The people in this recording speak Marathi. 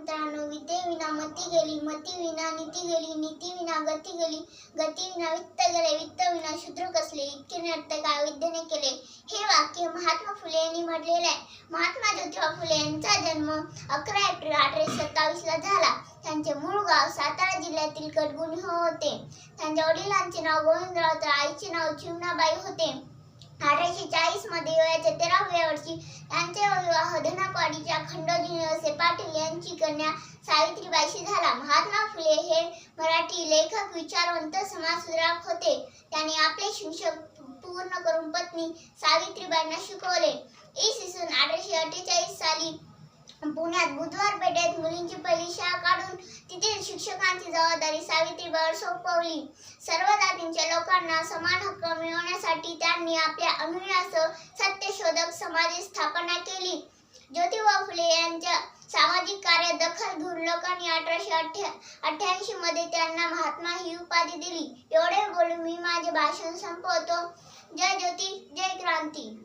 मित्रांनो, विद्येविना मती गेली, मतीविना नीती गेली, नीतीविना गती गेली, गतीविना वित्त गेले, वित्तविना शूद्र कसले, इतके नर्तक अविद्येने केले. हे वाक्य महात्मा फुले यांनी म्हटलेले आहे. महात्मा ज्योतिबा फुले यांचा जन्म 11 एप्रिल 1827 ला झाला. त्यांचे मूळ गाव सातारा जिल्ह्यातील कटगुण होते. त्यांच्या वडिलांचे नाव गोविंदराव तर आईचे नाव चिमणाबाई होते. 1840 मध्ये वयाच्या 13व्या वर्षी त्यांचे विवाह धनकवाडीच्या खंडोजी निवसे पाटील यांची कन्या सावित्रीबाईशी झाला. महात्मा फुले हे मराठी लेखक, विचारवंत, समाजसुधारक होते. त्यांनी आपले शिक्षण पूर्ण करून पत्नी सावित्रीबाईंना शिकवले. इसवी सन 1848 साली पुण्यात बुधवार पेठेत मुलींची पहिली शाळा काढून तिथे शिक्षकांची जबाबदारी सावित्रीबाईंवर सोपवली. सर्व जातींच्या लोकांना समान हक्क मिळवण्यासाठी त्यांनी आपल्या अनुयायांसह सत्यशोधक समाजाची स्थापना केली. ज्योतिबा फुले यांच्या सामाजिक कार्यात दखल घेऊन लोकांनी 1888 मध्ये त्यांना महात्मा ही उपाधी दिली. एवढे बोलून मी माझे भाषण संपवतो. जय ज्योती, जय क्रांती.